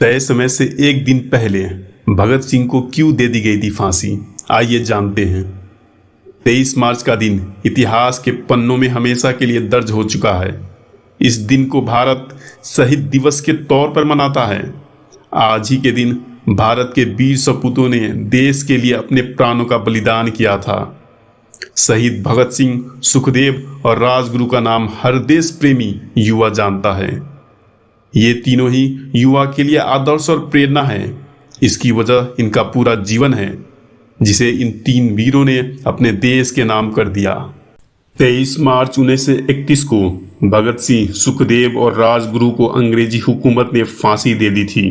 तय समय से एक दिन पहले भगत सिंह को क्यों दे दी गई थी फांसी, आइए जानते हैं। 23 मार्च का दिन इतिहास के पन्नों में हमेशा के लिए दर्ज हो चुका है। इस दिन को भारत शहीद दिवस के तौर पर मनाता है। आज ही के दिन भारत के वीर सपूतों ने देश के लिए अपने प्राणों का बलिदान किया था। शहीद भगत सिंह, सुखदेव और राजगुरु का नाम हर देश प्रेमी युवा जानता है। ये तीनों ही युवा के लिए आदर्श और प्रेरणा है। इसकी वजह इनका पूरा जीवन है, जिसे इन तीन वीरों ने अपने देश के नाम कर दिया। 23 मार्च 1931 को भगत सिंह, सुखदेव और राजगुरु को अंग्रेजी हुकूमत ने फांसी दे दी थी।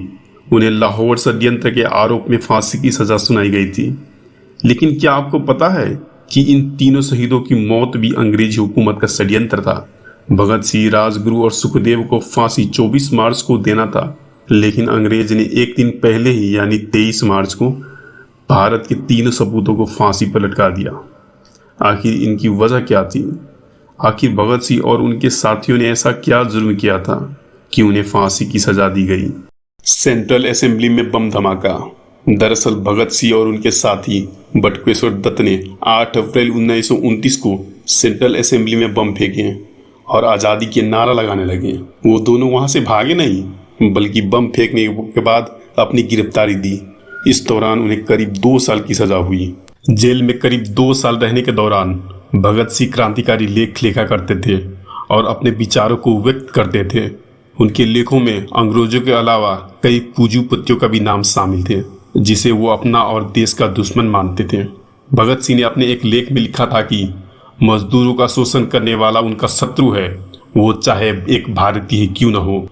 उन्हें लाहौर षड्यंत्र के आरोप में फांसी की सजा सुनाई गई थी। लेकिन क्या आपको पता है कि इन तीनों शहीदों की मौत भी अंग्रेजी हुकूमत का षड्यंत्र था। भगत सिंह, राजगुरु और सुखदेव को फांसी 24 मार्च को देना था, लेकिन अंग्रेज ने एक दिन पहले ही यानी 23 मार्च को भारत के तीनों सपूतों को फांसी पर लटका दिया। आखिर इनकी वजह क्या थी? आखिर भगत सिंह और उनके साथियों ने ऐसा क्या जुर्म किया था कि उन्हें फांसी की सजा दी गई? सेंट्रल असेंबली में बम धमाका। दरअसल भगत सिंह और उनके साथी बटुकेश्वर दत्त ने 8 अप्रैल 1929 को सेंट्रल असेंबली में बम फेंके और आज़ादी के नारा लगाने लगे। वो दोनों वहां से भागे नहीं, बल्कि बम फेंकने के बाद अपनी गिरफ्तारी दी। इस दौरान उन्हें करीब 2 साल की सजा हुई। जेल में करीब 2 साल रहने के दौरान भगत सिंह क्रांतिकारी लेख लिखा करते थे और अपने विचारों को व्यक्त करते थे। उनके लेखों में अंग्रेजों के अलावा कई पूंजीपतियों का भी नाम शामिल थे, जिसे वो अपना और देश का दुश्मन मानते थे। भगत सिंह ने अपने एक लेख में लिखा था कि मजदूरों का शोषण करने वाला उनका शत्रु है, वो चाहे एक भारतीय क्यों न हो।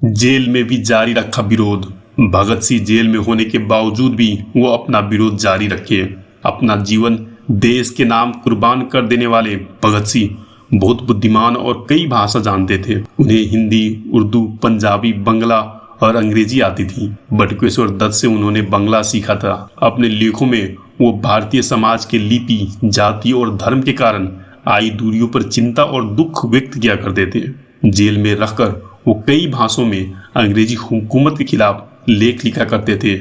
जेल में भी जारी रखा विरोध। भगत सिंह जेल में होने के बावजूद भी वो अपना विरोध जारी रखे। अपना जीवन देश के नाम कुर्बान कर देने वाले भगत सिंह बहुत बुद्धिमान और कई भाषा जानते थे। उन्हें हिंदी, उर्दू, पंजाबी, बंगला और अंग्रेजी आती थी। बटुकेश्वर दत्त से उन्होंने बंगला सीखा था। अपने लेखों में वो भारतीय समाज के लिपि, जाति और धर्म के कारण आई दूरियों पर चिंता और दुख व्यक्त किया करते थे। जेल में रहकर वो कई भाषाओं में अंग्रेजी हुकूमत के खिलाफ लेख लिखा करते थे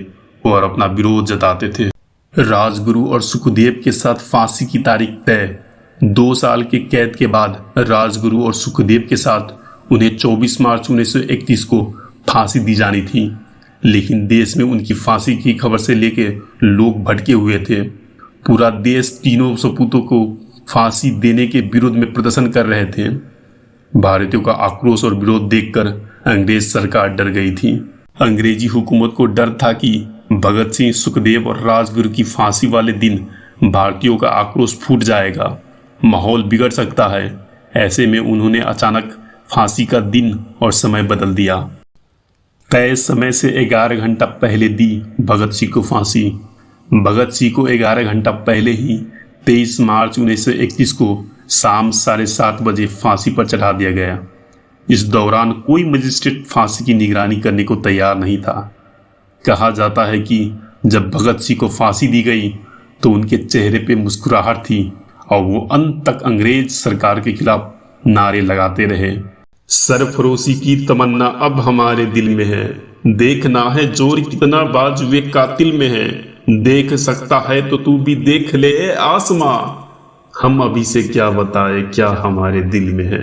और अपना विरोध जताते थे। राजगुरु और सुखदेव के साथ फांसी की तारीख तय। 2 साल के कैद के बाद राजगुरु और सुखदेव के साथ उन्हें 24 मार्च 1931 को फांसी दी जानी थी, लेकिन देश में उनकी फांसी की खबर से लेके लोग भटके हुए थे। पूरा देश तीनों सपूतों को फांसी देने के विरोध में प्रदर्शन कर रहे थे। भारतीयों का आक्रोश और विरोध देखकर अंग्रेज सरकार डर गई थी। अंग्रेजी हुकूमत को डर था कि भगत सिंह, सुखदेव और राजगुरु की फांसी वाले दिन भारतीयों का आक्रोश फूट जाएगा, माहौल बिगड़ सकता है। ऐसे में उन्होंने अचानक फांसी का दिन और समय बदल दिया। तय समय से 11 घंटा पहले दी भगत सिंह को फांसी। भगत सिंह को 11 घंटा पहले ही 23 मार्च 1931 को शाम 7:30 बजे फांसी पर चढ़ा दिया गया। इस दौरान कोई मजिस्ट्रेट फांसी की निगरानी करने को तैयार नहीं था। कहा जाता है कि जब भगत सिंह को फांसी दी गई तो उनके चेहरे पे मुस्कुराहट थी और वो अंत तक अंग्रेज सरकार के खिलाफ नारे लगाते रहे। सरफरोशी की तमन्ना अब हमारे दिल में है, देखना है जोर कितना बाजुए कातिल में है, देख सकता है तो तू भी देख ले आसमां, हम अभी से क्या बताए क्या हमारे दिल में है।